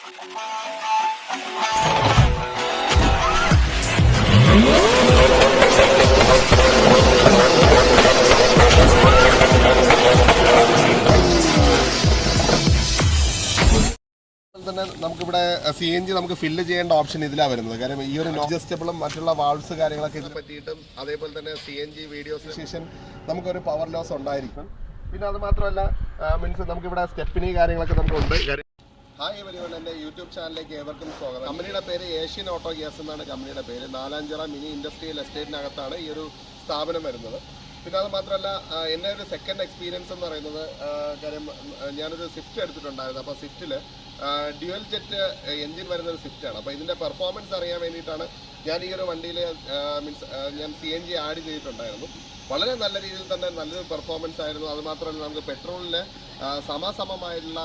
തന്നെ നമുക്കിവിടെ CNG നമുക്ക് ഫില്ല് ചെയ്യേണ്ട ഓപ്ഷൻ ഇതിലാണ് വരുന്നത്. കാരണം ഈ ഒരു അഡ്ജസ്റ്റബിളും മറ്റുള്ള വാൾവ്സ് കാര്യങ്ങളൊക്കെ ഇതിനെ പറ്റിയിട്ടും അതേപോലെ തന്നെ CNG വീഡിയോ സ്റ്റേഷൻ നമുക്കൊരു പവർ ലോസ് ഉണ്ടായിരിക്കും. പിന്നെ അത് മാത്രമല്ല മീൻസ് നമുക്കിവിടെ സ്റ്റെപ്പിനി കാര്യങ്ങളൊക്കെ നമുക്കുണ്ട്. ഹായ് എവരിവൺ, എൻ്റെ യൂട്യൂബ് ചാനലിലേക്ക് ഏവർക്കും സ്വാഗതം. കമ്പനിയുടെ പേര് ഏഷ്യൻ ഓട്ടോ ഗ്യാസ് എന്നാണ് കമ്പനിയുടെ പേര്. നാലാഞ്ചിറ മിനി ഇൻഡസ്ട്രിയൽ എസ്റ്റേറ്റിനകത്താണ് ഈ ഒരു സ്ഥാപനം വരുന്നത്. പിന്നെ അത് മാത്രമല്ല എൻ്റെ ഒരു സെക്കൻഡ് എക്സ്പീരിയൻസ് എന്ന് പറയുന്നത് കാര്യം ഞാനൊരു സ്വിഫ്റ്റ് എടുത്തിട്ടുണ്ടായിരുന്നു. അപ്പോൾ സ്വിഫ്റ്റിൽ ഡ്യുവൽ ജെറ്റ് എൻജിൻ വരുന്നൊരു സ്വിഫ്റ്റാണ്. അപ്പോൾ ഇതിൻ്റെ പെർഫോമൻസ് അറിയാൻ വേണ്ടിയിട്ടാണ് ഞാൻ ഈ ഒരു വണ്ടിയിൽ ഞാൻ CNG ആഡ് ചെയ്തിട്ടുണ്ടായിരുന്നു. വളരെ നല്ല രീതിയിൽ തന്നെ നല്ലൊരു പെർഫോമൻസ് ആയിരുന്നു. അതുമാത്രമല്ല നമുക്ക് പെട്രോളിന് സമസമമായിട്ടുള്ള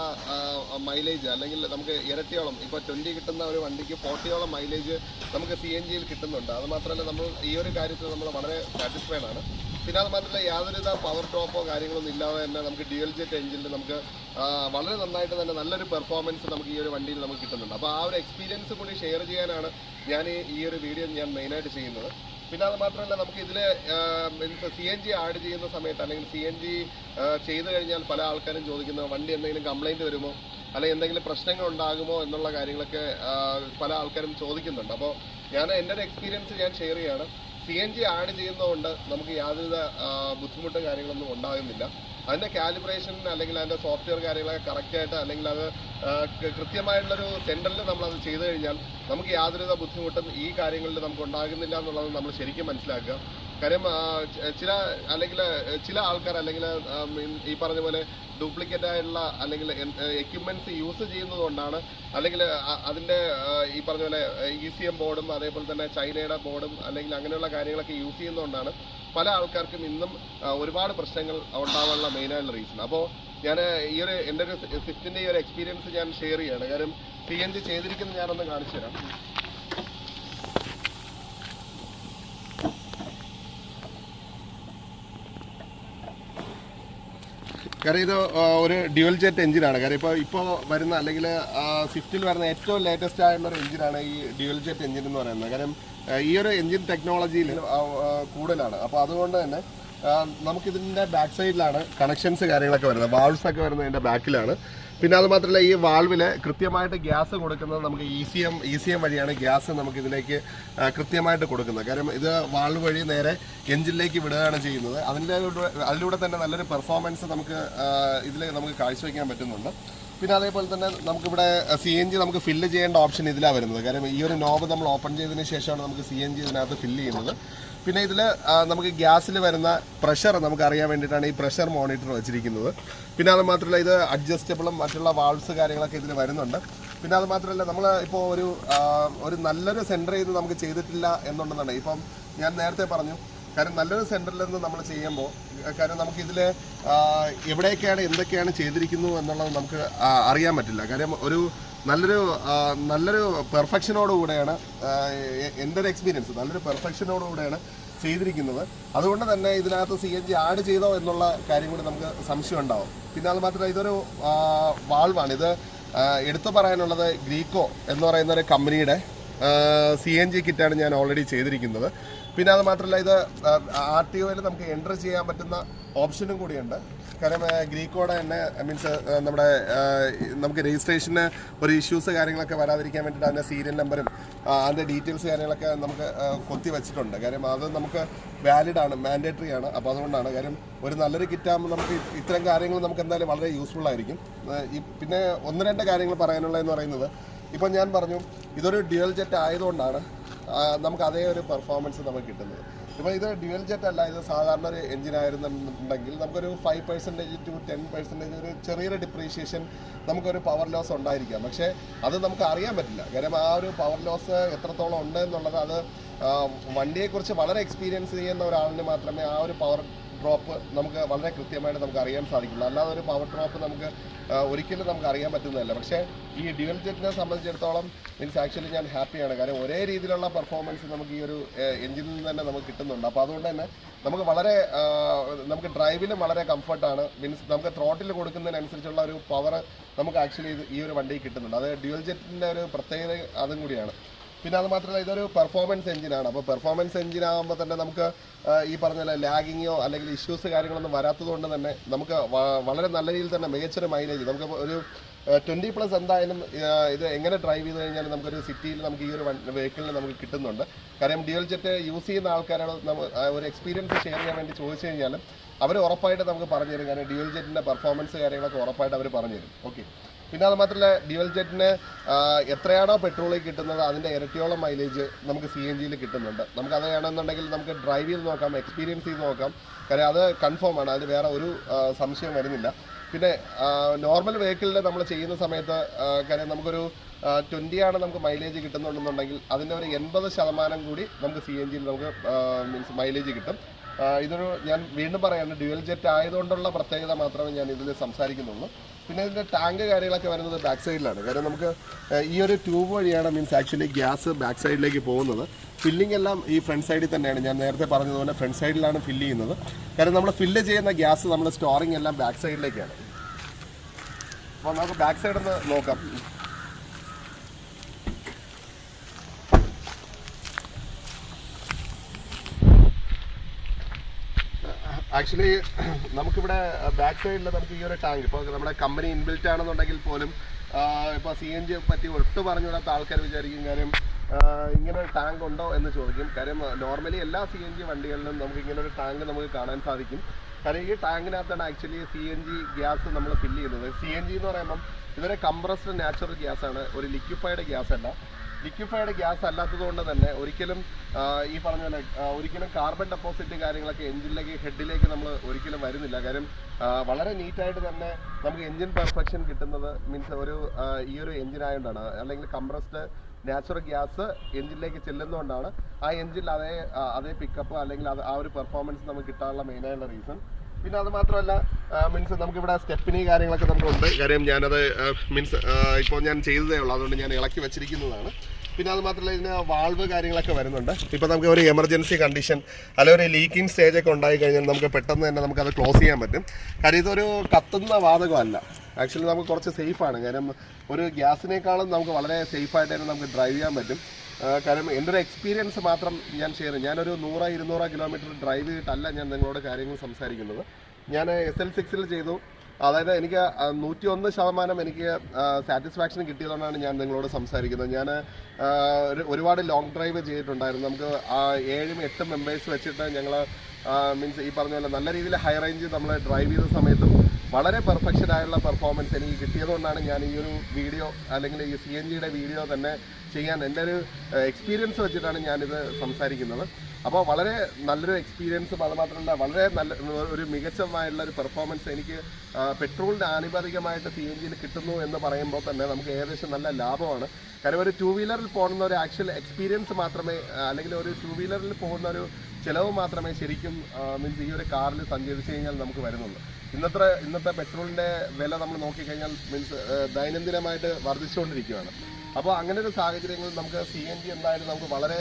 മൈലേജ് അല്ലെങ്കിൽ നമുക്ക് ഇരട്ടിയോളം ഇപ്പോൾ 20 കിട്ടുന്ന ഒരു വണ്ടിക്ക് 40ഓളം മൈലേജ് നമുക്ക് CNGയിൽ കിട്ടുന്നുണ്ട്. അതുമാത്രമല്ല നമ്മൾ ഈ ഒരു കാര്യത്തിൽ നമ്മൾ വളരെ സാറ്റിസ്ഫൈഡ് ആണ്. പിന്നെ അത് മാത്രമല്ല യാതൊരുവിധ പവർ ഡ്രോപ്പോ കാര്യങ്ങളൊന്നും ഇല്ലാതെ തന്നെ നമുക്ക് ഡ്യുവൽ ജെറ്റ് എഞ്ചിനിൽ നമുക്ക് വളരെ നന്നായിട്ട് തന്നെ നല്ലൊരു പെർഫോമൻസ് നമുക്ക് ഈ ഒരു വണ്ടിയിൽ നമുക്ക് കിട്ടുന്നുണ്ട്. അപ്പോൾ ആ ഒരു എക്സ്പീരിയൻസ് കൂടി ഷെയർ ചെയ്യാനാണ് ഞാൻ ഈ ഒരു വീഡിയോ ഞാൻ മെയിനായിട്ട് ചെയ്യുന്നത്. പിന്നെ അത് മാത്രമല്ല നമുക്ക് ഇതിൽ CNG ആഡ് ചെയ്യുന്ന സമയത്ത് അല്ലെങ്കിൽ CNG ചെയ്ത് കഴിഞ്ഞാൽ പല ആൾക്കാരും ചോദിക്കുന്നത് വണ്ടി എന്തെങ്കിലും കംപ്ലൈൻറ്റ് വരുമോ അല്ലെങ്കിൽ എന്തെങ്കിലും പ്രശ്നങ്ങൾ ഉണ്ടാകുമോ എന്നുള്ള കാര്യങ്ങളൊക്കെ പല ആൾക്കാരും ചോദിക്കുന്നുണ്ട്. അപ്പോൾ ഞാൻ എൻ്റെ ഒരു എക്സ്പീരിയൻസ് ഞാൻ ഷെയർ ചെയ്യുകയാണ്. CNG ആഡ് ചെയ്യുന്നതുകൊണ്ട് നമുക്ക് യാതൊരുവിധ ബുദ്ധിമുട്ടും കാര്യങ്ങളൊന്നും ഉണ്ടാകുന്നില്ല. അതിൻ്റെ കാലിബ്രേഷൻ അല്ലെങ്കിൽ അതിൻ്റെ സോഫ്റ്റ്വെയർ കാര്യങ്ങളൊക്കെ കറക്റ്റായിട്ട് അല്ലെങ്കിൽ അത് കൃത്യമായിട്ടുള്ളൊരു സെൻറ്ററിൽ നമ്മളത് ചെയ്തു കഴിഞ്ഞാൽ നമുക്ക് യാതൊരുവിധ ബുദ്ധിമുട്ടും ഈ കാര്യങ്ങളിൽ നമുക്ക് ഉണ്ടാകുന്നില്ല എന്നുള്ളത് നമ്മൾ ശരിക്കും മനസ്സിലാക്കുക. കാര്യം ചില ആൾക്കാർ അല്ലെങ്കിൽ ഈ പറഞ്ഞ പോലെ ഡ്യൂപ്ലിക്കേറ്റ് ആയിട്ടുള്ള അല്ലെങ്കിൽ എക്യുപ്മെന്റ്സ് യൂസ് ചെയ്യുന്നതുകൊണ്ടാണ് അല്ലെങ്കിൽ അതിൻ്റെ ഈ പറഞ്ഞ പോലെ ECM ബോർഡും അതേപോലെ തന്നെ ചൈനയുടെ ബോർഡും അല്ലെങ്കിൽ അങ്ങനെയുള്ള കാര്യങ്ങളൊക്കെ യൂസ് ചെയ്യുന്നതുകൊണ്ടാണ് പല ആൾക്കാർക്കും ഇന്നും ഒരുപാട് പ്രശ്നങ്ങൾ ഉണ്ടാവാനുള്ള മെയിനായിട്ടുള്ള റീസൺ. അപ്പോൾ ഞാൻ ഈ ഒരു എൻ്റെ ഒരു സ്വിഫ്റ്റിൻ്റെ ഈ ഒരു എക്സ്പീരിയൻസ് ഞാൻ ഷെയർ ചെയ്യുകയാണ്. കാര്യം CNG ചെയ്തിരിക്കുന്നത് ഞാനൊന്ന് കാണിച്ചു തരാം. കാര്യം ഇത് ഒരു ഡ്യുവൽ ജെറ്റ് എഞ്ചിനാണ്. കാര്യം ഇപ്പോൾ വരുന്ന അല്ലെങ്കിൽ സ്വിഫ്റ്റിൽ വരുന്ന ഏറ്റവും ലേറ്റസ്റ്റ് ആയിട്ടുള്ള ഒരു എഞ്ചിനാണ് ഈ ഡ്യുവൽ ജെറ്റ് എഞ്ചിൻ എന്ന് പറയുന്നത്. കാര്യം ഈ ഒരു എഞ്ചിൻ ടെക്നോളജിയിൽ കൂടുതലാണ്. അപ്പോൾ അതുകൊണ്ട് തന്നെ നമുക്കിതിൻ്റെ ബാക്ക് സൈഡിലാണ് കണക്ഷൻസ് കാര്യങ്ങളൊക്കെ വരുന്നത്. വാൾവ്സ് ഒക്കെ വരുന്നത് ഇതിൻ്റെ ബാക്കിലാണ്. പിന്നെ അത് മാത്രമല്ല ഈ വാൾവിൽ കൃത്യമായിട്ട് ഗ്യാസ് കൊടുക്കുന്നത് നമുക്ക് ECM വഴിയാണ് ഗ്യാസ് നമുക്കിതിലേക്ക് കൃത്യമായിട്ട് കൊടുക്കുന്നത്. കാരണം ഇത് വാൾവ് വഴി നേരെ എഞ്ചിനിലേക്ക് വിടുകയാണ് ചെയ്യുന്നത്. അതിലൂടെ തന്നെ നല്ലൊരു പെർഫോമൻസ് നമുക്ക് ഇതിൽ നമുക്ക് കാഴ്ചവെക്കാൻ പറ്റുന്നുണ്ട്. പിന്നെ അതേപോലെ തന്നെ നമുക്കിവിടെ CNG നമുക്ക് ഫില്ല് ചെയ്യേണ്ട ഓപ്ഷൻ ഇതിലാണ് വരുന്നത്. കാരണം ഈ ഒരു നോബ് നമ്മൾ ഓപ്പൺ ചെയ്തതിന് ശേഷമാണ് നമുക്ക് CNG ഇതിനകത്ത് ഫില്ല് ചെയ്യുന്നത്. പിന്നെ ഇതിൽ നമുക്ക് ഗ്യാസിൽ വരുന്ന പ്രഷർ നമുക്ക് അറിയാൻ വേണ്ടിയിട്ടാണ് ഈ പ്രഷർ മോണിറ്റർ വെച്ചിരിക്കുന്നത്. പിന്നെ അത് മാത്രമല്ല ഇത് അഡ്ജസ്റ്റബിളും മറ്റുള്ള വാൾവ്സ് കാര്യങ്ങളൊക്കെ ഇതിൽ വരുന്നുണ്ട്. പിന്നെ അത് മാത്രമല്ല നമ്മൾ ഇപ്പോൾ ഒരു നല്ലൊരു സെൻറ്റർ ചെയ്ത് നമുക്ക് ചെയ്തിട്ടില്ല എന്നുണ്ടെന്നാണ്. ഇപ്പം ഞാൻ നേരത്തെ പറഞ്ഞു, കാരണം നല്ലൊരു സെൻറ്ററിൽ നിന്ന് നമ്മൾ ചെയ്യുമ്പോൾ കാരണം നമുക്കിതിൽ എവിടെയൊക്കെയാണ് എന്തൊക്കെയാണ് ചെയ്തിരിക്കുന്നു എന്നുള്ളത് നമുക്ക് അറിയാൻ പറ്റില്ല. കാര്യം ഒരു നല്ലൊരു പെർഫെക്ഷനോടുകൂടെയാണ് എൻ്റെ ഒരു എക്സ്പീരിയൻസ് നല്ലൊരു പെർഫെക്ഷനോടുകൂടെയാണ് ചെയ്തിരിക്കുന്നത്. അതുകൊണ്ട് തന്നെ ഇതിനകത്ത് CNG ആഡ് ചെയ്തോ എന്നുള്ള കാര്യം കൂടി നമുക്ക് സംശയം ഉണ്ടാവും. പിന്നെ അത് മാത്രമല്ല ഇതൊരു വാൾവാണ്. ഇത് എടുത്തു പറയാനുള്ളത് ഗ്രീക്കോ എന്ന് പറയുന്ന ഒരു കമ്പനിയുടെ CNG കിറ്റാണ് ഞാൻ ഓൾറെഡി ചെയ്തിരിക്കുന്നത്. പിന്നെ അത് മാത്രമല്ല ഇത് RTOയിൽ നമുക്ക് എൻ്റർ ചെയ്യാൻ പറ്റുന്ന ഓപ്ഷനും കൂടിയുണ്ട്. കാരണം ഗ്രീക്കോടെ തന്നെ മീൻസ് നമുക്ക് രജിസ്ട്രേഷന് ഒരു ഇഷ്യൂസ് കാര്യങ്ങളൊക്കെ വരാതിരിക്കാൻ വേണ്ടിയിട്ട് അതിൻ്റെ സീരിയൽ നമ്പറും അതിൻ്റെ ഡീറ്റെയിൽസ് കാര്യങ്ങളൊക്കെ നമുക്ക് കൊത്തി വെച്ചിട്ടുണ്ട്. കാര്യം അത് നമുക്ക് വാലിഡാണ്, മാൻഡേറ്ററി ആണ്. അപ്പോൾ അതുകൊണ്ടാണ് കാര്യം ഒരു നല്ലൊരു കിറ്റാകുമ്പോൾ നമുക്ക് ഇത്തരം കാര്യങ്ങൾ നമുക്ക് എന്തായാലും വളരെ യൂസ്ഫുൾ ആയിരിക്കും. പിന്നെ 1-2 കാര്യങ്ങൾ പറയാനുള്ളതെന്ന് പറയുന്നത്, ഇപ്പം ഞാൻ പറഞ്ഞു ഇതൊരു ഡ്യുവൽ ജെറ്റ് ആയതുകൊണ്ടാണ് നമുക്ക് അതേ ഒരു പെർഫോമൻസ് നമുക്ക് കിട്ടുന്നത്. ഇപ്പോൾ ഇത് ഡ്യുവൽ ജെറ്റ് അല്ല, ഇത് സാധാരണ ഒരു എഞ്ചിനായിരുന്നുണ്ടെങ്കിൽ നമുക്കൊരു 5% to 10% ഒരു ചെറിയൊരു ഡിപ്രീഷിയേഷൻ നമുക്കൊരു പവർ ലോസ് ഉണ്ടായിരിക്കാം. പക്ഷേ അത് നമുക്ക് അറിയാൻ പറ്റില്ല. കാരണം ആ ഒരു പവർ ലോസ് എത്രത്തോളം ഉണ്ട് എന്നുള്ളത് അത് വണ്ടിയെക്കുറിച്ച് വളരെ എക്സ്പീരിയൻസ് ചെയ്യുന്ന ഒരാളിന് മാത്രമേ ആ ഒരു പവർ ഡ്രോപ്പ് നമുക്ക് വളരെ കൃത്യമായിട്ട് നമുക്ക് അറിയാൻ സാധിക്കുള്ളൂ. അല്ലാതെ ഒരു പവർ ഡ്രോപ്പ് നമുക്ക് ഒരിക്കലും നമുക്ക് അറിയാൻ പറ്റുന്നതല്ല. പക്ഷേ ഈ ഡ്യുവൽ ജെറ്റിനെ സംബന്ധിച്ചിടത്തോളം മീൻസ് ആക്ച്വലി ഞാൻ ഹാപ്പിയാണ്. കാരണം ഒരേ രീതിയിലുള്ള പെർഫോമൻസ് നമുക്ക് ഈ ഒരു എഞ്ചിനിൽ നിന്ന് തന്നെ നമുക്ക് കിട്ടുന്നുണ്ട്. അപ്പോൾ അതുകൊണ്ട് തന്നെ നമുക്ക് വളരെ നമുക്ക് ഡ്രൈവിലും വളരെ കംഫർട്ടാണ്. മീൻസ് നമുക്ക് ത്രോട്ടിൽ കൊടുക്കുന്നതിനനുസരിച്ചുള്ള ഒരു പവർ നമുക്ക് ആക്ച്വലി ഈ ഒരു വണ്ടിയിൽ കിട്ടുന്നുണ്ട്. അത് ഡ്യുവൽ ജെറ്റിൻ്റെ ഒരു പ്രത്യേകത അതും കൂടിയാണ്. പിന്നെ അത് മാത്രമല്ല ഇതൊരു പെർഫോമൻസ് എഞ്ചിനാണ്. അപ്പോൾ പെർഫോമൻസ് എഞ്ചിനാകുമ്പോൾ തന്നെ നമുക്ക് ഈ പറഞ്ഞ ലാഗിങ്ങോ അല്ലെങ്കിൽ ഇഷ്യൂസ് കാര്യങ്ങളൊന്നും വരാത്തത് കൊണ്ട് തന്നെ നമുക്ക് വളരെ നല്ല രീതിയിൽ തന്നെ മികച്ചൊരു മൈലേജ് നമുക്ക് ഒരു 20+ എന്തായാലും ഇത് എങ്ങനെ ഡ്രൈവ് ചെയ്ത് കഴിഞ്ഞാൽ നമുക്കൊരു സിറ്റിയിൽ നമുക്ക് ഈ ഒരു വെഹിക്കിളിന് നമുക്ക് കിട്ടുന്നുണ്ട്. കാരണം ഡ്യുവൽ ജെറ്റ് യൂസ് ചെയ്യുന്ന ആൾക്കാരോട് ഒരു എക്സ്പീരിയൻസ് ഷെയർ ചെയ്യാൻ വേണ്ടി ചോദിച്ചു കഴിഞ്ഞാൽ അവർ ഉറപ്പായിട്ട് നമുക്ക് പറഞ്ഞു തരും. കാരണം ഡ്യുവൽ ജെറ്റിൻ്റെ പെർഫോമൻസ് കാര്യങ്ങളൊക്കെ ഉറപ്പായിട്ട് അവർ പറഞ്ഞു തരും. ഓക്കെ. പിന്നെ അത് മാത്രമല്ല ഡ്യുവൽ ജെറ്റിന് എത്രയാണോ പെട്രോളിൽ കിട്ടുന്നത് അതിൻ്റെ ഇരട്ടിയോളം മൈലേജ് നമുക്ക് CNGയിൽ കിട്ടുന്നുണ്ട്. നമുക്ക് അത് വേണമെന്നുണ്ടെങ്കിൽ നമുക്ക് ഡ്രൈവ് ചെയ്ത് നോക്കാം, എക്സ്പീരിയൻസ് ചെയ്ത് നോക്കാം. കാര്യം അത് കൺഫേം ആണ്, അതിൽ വേറെ ഒരു സംശയം വരുന്നില്ല. പിന്നെ നോർമൽ വെഹിക്കിളിൽ നമ്മൾ ചെയ്യുന്ന സമയത്ത് കാര്യം നമുക്കൊരു 20 ആണ് നമുക്ക് മൈലേജ് കിട്ടുന്നുണ്ടെന്നുണ്ടെങ്കിൽ അതിൻ്റെ ഒരു 80% കൂടി നമുക്ക് CNGയിൽ നമുക്ക് മീൻസ് മൈലേജ് കിട്ടും. ഇതൊരു ഞാൻ വീണ്ടും പറയാണ്, ഡ്യുവൽ ജെറ്റ് ആയതുകൊണ്ടുള്ള പ്രത്യേകത മാത്രമേ ഞാൻ ഇതിൽ സംസാരിക്കുന്നുള്ളൂ. പിന്നെ ഇതിൻ്റെ ടാങ്ക് കാര്യങ്ങളൊക്കെ വരുന്നത് ബാക്ക് സൈഡിലാണ്. കാര്യം നമുക്ക് ഈ ഒരു ട്യൂബ് വഴിയാണ് മീൻസ് ആക്ച്വലി ഗ്യാസ് ബാക്ക് സൈഡിലേക്ക് പോകുന്നത്. ഫില്ലിംഗ് എല്ലാം ഈ ഫ്രണ്ട് സൈഡിൽ തന്നെയാണ്. ഞാൻ നേരത്തെ പറഞ്ഞതുപോലെ ഫ്രണ്ട് സൈഡിലാണ് ഫില്ല് ചെയ്യുന്നത്. കാരണം നമ്മൾ ഫില്ല് ചെയ്യുന്ന ഗ്യാസ് നമ്മൾ സ്റ്റോറിങ് എല്ലാം ബാക്ക് സൈഡിലേക്കാണ്. അപ്പോൾ നമുക്ക് ബാക്ക് സൈഡിൽ നിന്ന് നോക്കാം. ആക്ച്വലി നമുക്കിവിടെ ബാക്ക് സൈഡിൽ നമുക്ക് ഈ ഒരു ടാങ്ക് ഇപ്പോൾ നമ്മുടെ കമ്പനി ഇൻബിൽറ്റ് ആണെന്നുണ്ടെങ്കിൽ പോലും ഇപ്പോൾ CNG പറ്റി ഒട്ട് പറഞ്ഞുകൂടാത്ത ആൾക്കാർ വിചാരിക്കും കാര്യം ഇങ്ങനെ ഒരു ടാങ്ക് ഉണ്ടോ എന്ന് ചോദിക്കും. കാര്യം നോർമലി എല്ലാ CNG വണ്ടികളിലും നമുക്ക് ഇങ്ങനെ ഒരു ടാങ്ക് നമുക്ക് കാണാൻ സാധിക്കും. കാരണം ഈ ടാങ്കിനകത്താണ് ആക്ച്വലി CNG ഗ്യാസ് നമ്മൾ ഫില്ല് ചെയ്യുന്നത്. CNG എന്ന് പറയുമ്പം ഇതൊരു കംപ്രസ്ഡ് നാച്ചുറൽ ഗ്യാസാണ്, ഒരു ലിക്വിഫൈഡ് ഗ്യാസ് അല്ല. ലിക്വിഫൈഡ് ഗ്യാസ് അല്ലാത്തത് കൊണ്ട് തന്നെ ഒരിക്കലും ഈ പറഞ്ഞ പോലെ ഒരിക്കലും കാർബൺ ഡെപ്പോസിറ്റ് കാര്യങ്ങളൊക്കെ എഞ്ചിനിലേക്ക് ഹെഡിലേക്ക് നമ്മൾ ഒരിക്കലും വരുന്നില്ല. കാര്യം വളരെ നീറ്റായിട്ട് തന്നെ നമുക്ക് എഞ്ചിൻ പെർഫെക്ഷൻ കിട്ടുന്നത് മീൻസ് ഒരു ഈ ഒരു എഞ്ചിനായതുകൊണ്ടാണ്. അല്ലെങ്കിൽ കംപ്രസ്ഡ് നാച്ചുറൽ ഗ്യാസ് എഞ്ചിനിലേക്ക് ചെല്ലുന്നതുകൊണ്ടാണ് ആ എഞ്ചിനിൽ അതേ പിക്കപ്പ് അല്ലെങ്കിൽ ആ ഒരു പെർഫോമൻസ് നമുക്ക് കിട്ടാനുള്ള മെയിനായുള്ള റീസൺ. പിന്നെ അത് മാത്രമല്ല മീൻസ് നമുക്കിവിടെ സ്റ്റെപ്പിനി കാര്യങ്ങളൊക്കെ നമുക്കുണ്ട്. കാര്യം ഞാനത് മീൻസ് ഇപ്പോൾ ഞാൻ ചെയ്തതേ ഉള്ളൂ, അതുകൊണ്ട് ഞാൻ ഇളക്കി വെച്ചിരിക്കുന്നതാണ്. പിന്നെ അത് മാത്രമല്ല ഇതിന് വാൾവ് കാര്യങ്ങളൊക്കെ വരുന്നുണ്ട്. ഇപ്പോൾ നമുക്ക് ഒരു എമർജൻസി കണ്ടീഷൻ അല്ലെങ്കിൽ ഒരു ലീക്കിംഗ് സ്റ്റേജൊക്കെ ഉണ്ടായി കഴിഞ്ഞാൽ നമുക്ക് പെട്ടെന്ന് തന്നെ നമുക്കത് ക്ലോസ് ചെയ്യാൻ പറ്റും. കാര്യം ഇതൊരു കത്തുന്ന വാതകമല്ല, ആക്ച്വലി നമുക്ക് കുറച്ച് സേഫാണ്. കാര്യം ഒരു ഗ്യാസിനേക്കാളും നമുക്ക് വളരെ സേഫായിട്ട് തന്നെ നമുക്ക് ഡ്രൈവ് ചെയ്യാൻ പറ്റും. കാരണം എൻ്റെ ഒരു എക്സ്പീരിയൻസ് മാത്രം ഞാൻ ഷെയർ ചെയ്യും. ഞാനൊരു 100-200 കിലോമീറ്റർ ഡ്രൈവ് ചെയ്തിട്ടല്ല ഞാൻ നിങ്ങളോട് കാര്യങ്ങൾ സംസാരിക്കുന്നത്. ഞാൻ SL6 ചെയ്തു. അതായത് എനിക്ക് 101% എനിക്ക് സാറ്റിസ്ഫാക്ഷൻ കിട്ടിയതുകൊണ്ടാണ് ഞാൻ നിങ്ങളോട് സംസാരിക്കുന്നത്. ഞാൻ ഒരുപാട് ലോങ് ഡ്രൈവ് ചെയ്തിട്ടുണ്ടായിരുന്നു. നമുക്ക് 7-8 മെമ്പേഴ്സ് വെച്ചിട്ട് ഞങ്ങൾ മീൻസ് ഈ പറഞ്ഞ പോലെ നല്ല രീതിയിൽ ഹൈ റേഞ്ച് നമ്മൾ ഡ്രൈവ് ചെയ്ത സമയത്തും വളരെ പെർഫെക്ഷനായുള്ള പെർഫോമൻസ് എനിക്ക് കിട്ടിയതുകൊണ്ടാണ് ഞാൻ ഈ ഒരു വീഡിയോ അല്ലെങ്കിൽ ഈ CNGയുടെ വീഡിയോ തന്നെ ചെയ്യാൻ എൻ്റെ ഒരു എക്സ്പീരിയൻസ് വെച്ചിട്ടാണ് ഞാനിത് സംസാരിക്കുന്നത്. അപ്പോൾ വളരെ നല്ലൊരു എക്സ്പീരിയൻസും അത് മാത്രമല്ല വളരെ നല്ല ഒരു മികച്ചമായിട്ടുള്ള ഒരു പെർഫോമൻസ് എനിക്ക് പെട്രോളിന് ആനുപാതികമായിട്ട് CNGയിൽ കിട്ടുന്നു എന്ന് പറയുമ്പോൾ തന്നെ നമുക്ക് ഏകദേശം നല്ല ലാഭമാണ്. കാര്യം ഒരു 2 വീലറിൽ പോകുന്ന ഒരു ആക്ച്വൽ എക്സ്പീരിയൻസ് മാത്രമേ അല്ലെങ്കിൽ ഒരു 2 വീലറിൽ പോകുന്ന ഒരു ചിലവ് മാത്രമേ ശരിക്കും മീൻസ് ഈ ഒരു കാറിൽ സഞ്ചരിച്ച് കഴിഞ്ഞാൽ നമുക്ക് വരുന്നുള്ളൂ. ഇന്നത്തെ പെട്രോളിൻ്റെ വില നമ്മൾ നോക്കിക്കഴിഞ്ഞാൽ മീൻസ് ദൈനംദിനമായിട്ട് വർദ്ധിച്ചുകൊണ്ടിരിക്കുകയാണ്. അപ്പോൾ അങ്ങനെ ഒരു സാഹചര്യങ്ങളിൽ നമുക്ക് CNG എന്തായാലും നമുക്ക് വളരെ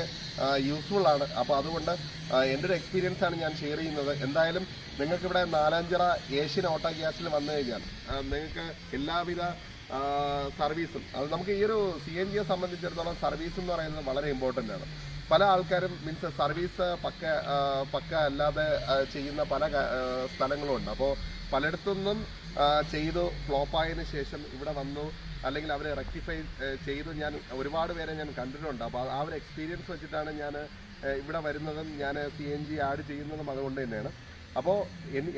യൂസ്ഫുൾ ആണ്. അപ്പോൾ അതുകൊണ്ട് എൻ്റെ ഒരു എക്സ്പീരിയൻസ് ആണ് ഞാൻ ഷെയർ ചെയ്യുന്നത്. എന്തായാലും നിങ്ങൾക്കിവിടെ നാലാഞ്ചിറ ഏഷ്യൻ ഓട്ടോ ഗ്യാസിൽ വന്നു കഴിഞ്ഞാൽ നിങ്ങൾക്ക് എല്ലാവിധ സർവീസും അത് നമുക്ക് ഈ ഒരു CNGയെ സംബന്ധിച്ചിടത്തോളം സർവീസ് എന്ന് പറയുന്നത് വളരെ ഇമ്പോർട്ടൻ്റ് ആണ്. പല ആൾക്കാരും മീൻസ് സർവീസ് പക്ക അല്ലാതെ ചെയ്യുന്ന പല സ്ഥലങ്ങളുമുണ്ട്. അപ്പോൾ പലയിടത്തുനിന്നും ചെയ്തു ഫ്ലോപ്പായതിനു ശേഷം ഇവിടെ വന്നു അല്ലെങ്കിൽ അവരെ റെക്ടിഫൈ ചെയ്തു ഞാൻ ഒരുപാട് പേരെ ഞാൻ കണ്ടിട്ടുണ്ട്. അപ്പോൾ ആ ഒരു എക്സ്പീരിയൻസ് വെച്ചിട്ടാണ് ഞാൻ ഇവിടെ വരുന്നതും ഞാൻ CNG ആഡ് ചെയ്യുന്നതും അതുകൊണ്ട് തന്നെയാണ്. അപ്പോൾ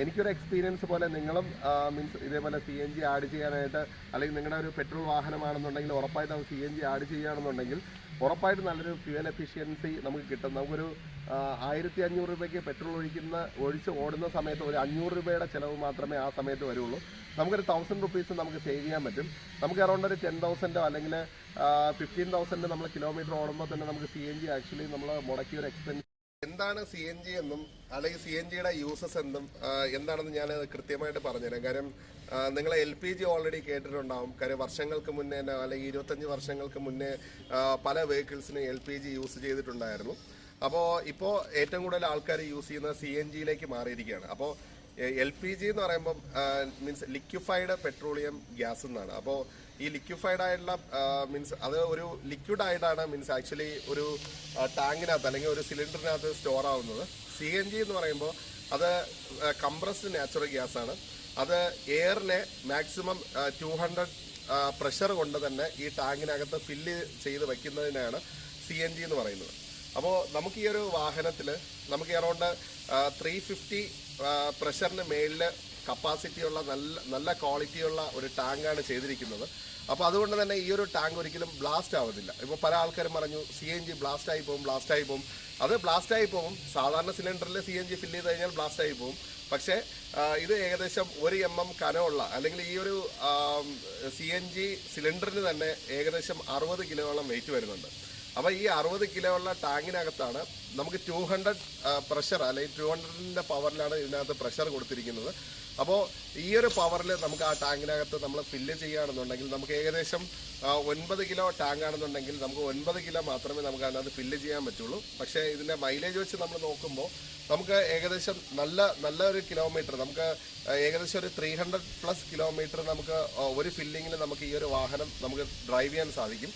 എനിക്കൊരു എക്സ്പീരിയൻസ് പോലെ നിങ്ങളും മീൻസ് ഇതേപോലെ CNG ആഡ് ചെയ്യാനായിട്ട് അല്ലെങ്കിൽ നിങ്ങളുടെ ഒരു പെട്രോൾ വാഹനമാണെന്നുണ്ടെങ്കിൽ ഉറപ്പായിട്ട് അത് CNG ആഡ് ചെയ്യുകയാണെന്നുണ്ടെങ്കിൽ ഉറപ്പായിട്ട് നല്ലൊരു ഫ്യൂവൽ എഫിഷ്യൻസി നമുക്ക് കിട്ടും. നമുക്കൊരു 1500 രൂപയ്ക്ക് പെട്രോൾ ഒഴിച്ച് ഓടുന്ന സമയത്ത് ഒരു 500 രൂപയുടെ ചിലവ് മാത്രമേ ആ സമയത്ത് വരുള്ളൂ. നമുക്കൊരു 1000 റുപ്പീസ് നമുക്ക് സേവ് ചെയ്യാൻ പറ്റും. നമുക്ക് അറൗണ്ട് ഒരു 10,000 അല്ലെങ്കിൽ 15,000 നമ്മൾ കിലോമീറ്റർ ഓടുമ്പോൾ തന്നെ നമുക്ക് CNG ആക്ച്വലി നമ്മൾ മുടക്കിയ ഒരു എക്സ്പെൻസ് എന്താണ് CNG എന്നും അല്ലെങ്കിൽ CNGയുടെ യൂസസ് എന്നും എന്താണെന്ന് ഞാൻ കൃത്യമായിട്ട് പറഞ്ഞുതരാം. കാര്യം നിങ്ങൾ LPG ഓൾറെഡി കേട്ടിട്ടുണ്ടാവും. കാര്യം വർഷങ്ങൾക്ക് മുന്നേ അല്ലെങ്കിൽ 25 വർഷങ്ങൾക്ക് മുന്നേ പല വെഹിക്കിൾസിനും LPG യൂസ് ചെയ്തിട്ടുണ്ടായിരുന്നു. അപ്പോൾ ഇപ്പോൾ ഏറ്റവും കൂടുതൽ ആൾക്കാർ യൂസ് ചെയ്യുന്നത് CNGയിലേക്ക് മാറിയിരിക്കുകയാണ്. അപ്പോൾ LPG എന്ന് പറയുമ്പം മീൻസ് ലിക്വിഫൈഡ് പെട്രോളിയം ഗ്യാസ് എന്നാണ്. അപ്പോൾ ഈ ലിക്വിഫൈഡ് ആയിട്ടുള്ള മീൻസ് അത് ഒരു ലിക്വിഡ് ആയിട്ടാണ് മീൻസ് ആക്ച്വലി ഒരു ടാങ്കിനകത്ത് അല്ലെങ്കിൽ ഒരു സിലിണ്ടറിനകത്ത് സ്റ്റോർ ആവുന്നത്. CNG എന്ന് പറയുമ്പോൾ അത് കംപ്രസ്ഡ് നാച്ചുറൽ ഗ്യാസ് ആണ്. അത് എയറിനെ മാക്സിമം 200 പ്രഷർ കൊണ്ട് തന്നെ ഈ ടാങ്കിനകത്ത് ഫില്ല് ചെയ്ത് വയ്ക്കുന്നതിനാണ് CNG എന്ന് പറയുന്നത്. അപ്പോൾ നമുക്ക് ഈ ഒരു വാഹനത്തിൽ നമുക്ക് അറൗണ്ട് 350 പ്രഷറിന് മേളിൽ കപ്പാസിറ്റിയുള്ള നല്ല ക്വാളിറ്റിയുള്ള ഒരു ടാങ്കാണ് ചെയ്തിരിക്കുന്നത്. അപ്പോൾ അതുകൊണ്ട് തന്നെ ഈ ഒരു ടാങ്ക് ഒരിക്കലും ബ്ലാസ്റ്റ് ആവുന്നില്ല. ഇപ്പോൾ പല ആൾക്കാരും പറഞ്ഞു CNG ബ്ലാസ്റ്റായി പോകും. അത് ബ്ലാസ്റ്റായി പോകും. സാധാരണ സിലിണ്ടറിൽ CNG ഫില്ല് ചെയ്ത് കഴിഞ്ഞാൽ ബ്ലാസ്റ്റായി പോകും. പക്ഷേ ഇത് ഏകദേശം 1 mm കനമുള്ള അല്ലെങ്കിൽ ഈ ഒരു CNG സിലിണ്ടറിന് തന്നെ ഏകദേശം 60 കിലോയോളം വെയിറ്റ് വരുന്നുണ്ട്. അപ്പോൾ ഈ 60 കിലോ ഉള്ള ടാങ്കിനകത്താണ് നമുക്ക് 200 പ്രഷർ അല്ലെങ്കിൽ 200ന്റെ പവറിലാണ് ഇതിനകത്ത് പ്രഷർ കൊടുത്തിരിക്കുന്നത്. അപ്പോൾ ഈ ഒരു പവറിൽ നമുക്ക് ആ ടാങ്കിനകത്ത് നമ്മൾ ഫില്ല് ചെയ്യുകയാണെന്നുണ്ടെങ്കിൽ നമുക്ക് ഏകദേശം 9 കിലോ ടാങ്ക് ആണെന്നുണ്ടെങ്കിൽ നമുക്ക് 9 കിലോ മാത്രമേ നമുക്ക് അതിനകത്ത് ഫില്ല് ചെയ്യാൻ പറ്റുള്ളൂ. പക്ഷേ ഇതിൻ്റെ മൈലേജ് വെച്ച് നമ്മൾ നോക്കുമ്പോൾ നമുക്ക് ഏകദേശം നല്ല ഒരു കിലോമീറ്റർ നമുക്ക് ഏകദേശം ഒരു 300+ കിലോമീറ്റർ നമുക്ക് ഒരു ഫില്ലിങ്ങിൽ നമുക്ക് ഈ ഒരു വാഹനം നമുക്ക് ഡ്രൈവ് ചെയ്യാൻ സാധിക്കും.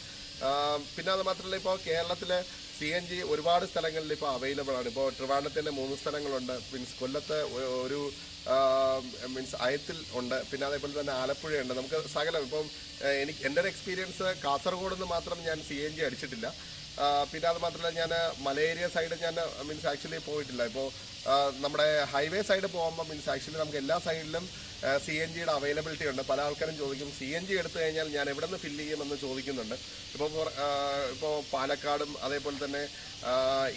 പിന്നെ അത് മാത്രമല്ല ഇപ്പോൾ കേരളത്തിലെ CNG ഒരുപാട് സ്ഥലങ്ങളിൽ ഇപ്പോൾ അവൈലബിൾ ആണ്. ഇപ്പോൾ ട്രിവാൻഡ്രത്തിൻ്റെ 3 സ്ഥലങ്ങളുണ്ട്. മീൻസ് കൊല്ലത്ത് ഒരു മീൻസ് അയത്തിൽ ഉണ്ട്. പിന്നെ അതേപോലെ തന്നെ ആലപ്പുഴയുണ്ട്. നമുക്ക് സകലം ഇപ്പം എൻ്റെ ഒരു എക്സ്പീരിയൻസ് കാസർഗോഡ് നിന്ന് മാത്രം ഞാൻ CNG അടിച്ചിട്ടില്ല. പിന്നെ അത് മാത്രമല്ല ഞാൻ മലേരിയ സൈഡ് ഞാൻ മീൻസ് ആക്ച്വലി പോയിട്ടില്ല. ഇപ്പോൾ നമ്മുടെ ഹൈവേ സൈഡ് പോകുമ്പോൾ മീൻസ് ആക്ച്വലി നമുക്ക് എല്ലാ സൈഡിലും CNGയുടെ അവൈലബിലിറ്റി ഉണ്ട്. പല ആൾക്കാരും ചോദിക്കും CNG എടുത്തു കഴിഞ്ഞാൽ ഞാൻ എവിടെ നിന്ന് ഫില്ല് ചെയ്യുമെന്ന് ചോദിക്കുന്നുണ്ട്. ഇപ്പോൾ പാലക്കാടും അതേപോലെ തന്നെ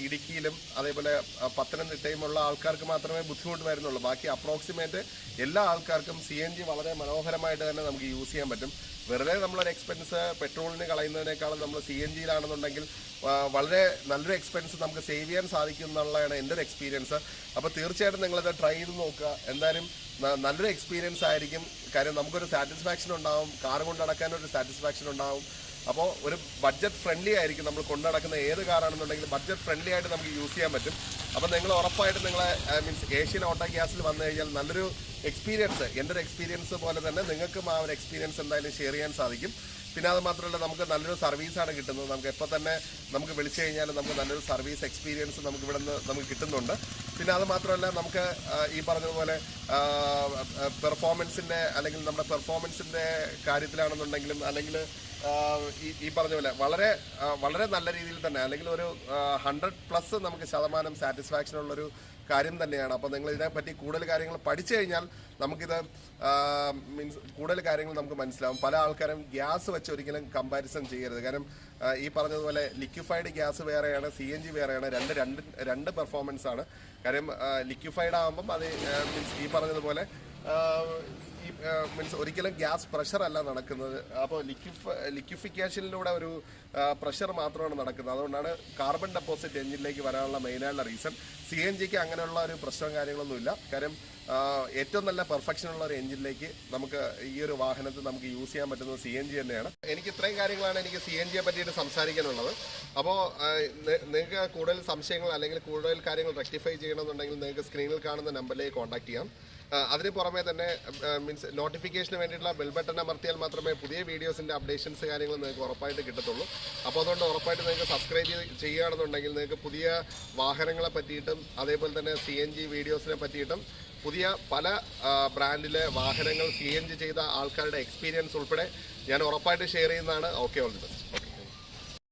ഇടുക്കിയിലും അതേപോലെ പത്തനംതിട്ടയുമുള്ള ആൾക്കാർക്ക് മാത്രമേ ബുദ്ധിമുട്ട് വരുന്നുള്ളൂ. ബാക്കി അപ്രോക്സിമേറ്റ് എല്ലാ ആൾക്കാർക്കും CNG വളരെ മനോഹരമായിട്ട് തന്നെ നമുക്ക് യൂസ് ചെയ്യാൻ പറ്റും. വെറുതെ നമ്മളൊരു എക്സ്പെൻസ് പെട്രോളിന് കളയുന്നതിനേക്കാളും നമ്മൾ CNGയിലാണെന്നുണ്ടെങ്കിൽ വളരെ നല്ലൊരു എക്സ്പെൻസ് നമുക്ക് സേവ് ചെയ്യാൻ സാധിക്കും എന്നുള്ളതാണ് എൻ്റെ ഒരു എക്സ്പീരിയൻസ്. അപ്പോൾ തീർച്ചയായിട്ടും നിങ്ങളത് ട്രൈ ചെയ്ത് നോക്കുക. എന്തായാലും നല്ലൊരു എക്സ്പീരിയൻസ് ആയിരിക്കും. കാര്യം നമുക്കൊരു സാറ്റിസ്ഫാക്ഷൻ ഉണ്ടാവും, കാർ കൊണ്ട് നടക്കാനൊരു സാറ്റിസ്ഫാക്ഷൻ ഉണ്ടാവും. അപ്പോൾ ഒരു ബഡ്ജറ്റ് ഫ്രണ്ട്ലി ആയിരിക്കും. നമ്മൾ കൊണ്ടു നടക്കുന്ന ഏത് കാറാണെന്നുണ്ടെങ്കിലും ബഡ്ജറ്റ് ഫ്രണ്ട്ലി ആയിട്ട് നമുക്ക് യൂസ് ചെയ്യാൻ പറ്റും. അപ്പോൾ നിങ്ങൾ ഉറപ്പായിട്ടും നിങ്ങളെ മീൻസ് ഏഷ്യൻ ഓട്ടോ ഗ്യാസിൽ വന്നു കഴിഞ്ഞാൽ നല്ലൊരു എക്സ്പീരിയൻസ് എൻ്റെ ഒരു എക്സ്പീരിയൻസ് പോലെ തന്നെ നിങ്ങൾക്കും ആ ഒരു എക്സ്പീരിയൻസ് എന്തായാലും ഷെയർ ചെയ്യാൻ സാധിക്കും. പിന്നെ അത് മാത്രമല്ല നമുക്ക് നല്ലൊരു സർവീസാണ് കിട്ടുന്നത്. നമുക്ക് എപ്പോൾ തന്നെ നമുക്ക് വിളിച്ചു കഴിഞ്ഞാൽ നമുക്ക് നല്ലൊരു സർവീസ് എക്സ്പീരിയൻസ് നമുക്ക് ഇവിടെ നിന്ന് നമുക്ക് കിട്ടുന്നുണ്ട്. പിന്നെ അത് മാത്രമല്ല നമുക്ക് ഈ പറഞ്ഞതുപോലെ പെർഫോമൻസിൻ്റെ അല്ലെങ്കിൽ നമ്മുടെ പെർഫോമൻസിൻ്റെ കാര്യത്തിലാണെന്നുണ്ടെങ്കിലും അല്ലെങ്കിൽ ഈ പറഞ്ഞ പോലെ വളരെ നല്ല രീതിയിൽ തന്നെ അല്ലെങ്കിൽ ഒരു 100+ നമുക്ക് ശതമാനം സാറ്റിസ്ഫാക്ഷൻ ഉള്ളൊരു കാര്യം തന്നെയാണ്. അപ്പോൾ നിങ്ങൾ ഇതിനെപ്പറ്റി കൂടുതൽ കാര്യങ്ങൾ പഠിച്ചു കഴിഞ്ഞാൽ നമുക്കിത് മീൻസ് കൂടുതൽ കാര്യങ്ങൾ നമുക്ക് മനസ്സിലാവും. പല ആൾക്കാരും ഗ്യാസ് വെച്ച് ഒരിക്കലും കമ്പാരിസൺ ചെയ്യരുത്. കാരണം ഈ പറഞ്ഞതുപോലെ ലിക്വിഫൈഡ് ഗ്യാസ് വേറെയാണ്, CNG വേറെയാണ്. രണ്ട് പെർഫോമൻസ് ആണ്. കാര്യം ലിക്വിഫൈഡ് ആകുമ്പം അത് മീൻസ് ഈ പറഞ്ഞതുപോലെ മീൻസ് ഒരിക്കലും ഗ്യാസ് പ്രഷർ അല്ല നടക്കുന്നത്. അപ്പോൾ ലിക്വിഫിക്കേഷനിലൂടെ ഒരു പ്രഷർ മാത്രമാണ് നടക്കുന്നത്. അതുകൊണ്ടാണ് കാർബൺ ഡെപ്പോസിറ്റ് എഞ്ചിനിലേക്ക് വരാനുള്ള മെയിനായിട്ടുള്ള റീസൺ. CNGക്ക് അങ്ങനെയുള്ള ഒരു പ്രശ്നവും കാര്യങ്ങളൊന്നുമില്ല. കാര്യം ഏറ്റവും നല്ല പെർഫെക്ഷനുള്ള ഒരു എഞ്ചിനിലേക്ക് നമുക്ക് ഈ ഒരു വാഹനത്തിൽ നമുക്ക് യൂസ് ചെയ്യാൻ പറ്റുന്നത് CNG തന്നെയാണ്. എനിക്ക് ഇത്രയും കാര്യങ്ങളാണ് എനിക്ക് CNGയെ പറ്റിയിട്ട് സംസാരിക്കാനുള്ളത്. അപ്പോൾ നിങ്ങൾക്ക് കൂടുതൽ സംശയങ്ങൾ അല്ലെങ്കിൽ കൂടുതൽ കാര്യങ്ങൾ റെക്ടിഫൈ ചെയ്യണമെന്നുണ്ടെങ്കിൽ നിങ്ങൾക്ക് സ്ക്രീനിൽ കാണുന്ന നമ്പറിലേക്ക് കോൺടാക്ട് ചെയ്യാം. അതിന് പുറമെ തന്നെ മീൻസ് നോട്ടിഫിക്കേഷന് വേണ്ടിയിട്ടുള്ള ബെൽ ബട്ടൺ അമർത്തിയാൽ മാത്രമേ പുതിയ വീഡിയോസിൻ്റെ അപ്ഡേഷൻസ് കാര്യങ്ങൾ നിങ്ങൾക്ക് ഉറപ്പായിട്ട് കിട്ടത്തുള്ളൂ. അപ്പോൾ അതുകൊണ്ട് ഉറപ്പായിട്ട് നിങ്ങൾക്ക് സബ്സ്ക്രൈബ് ചെയ്യുകയാണെന്നുണ്ടെങ്കിൽ നിങ്ങൾക്ക് പുതിയ വാഹനങ്ങളെ പറ്റിയിട്ടും അതേപോലെ തന്നെ CNG വീഡിയോസിനെ പറ്റിയിട്ടും പുതിയ പല ബ്രാൻഡിലെ വാഹനങ്ങൾ CNG ചെയ്ത ആൾക്കാരുടെ എക്സ്പീരിയൻസ് ഉൾപ്പെടെ ഞാൻ ഉറപ്പായിട്ട് ഷെയർ ചെയ്യുന്നതാണ്. Okay, all the best.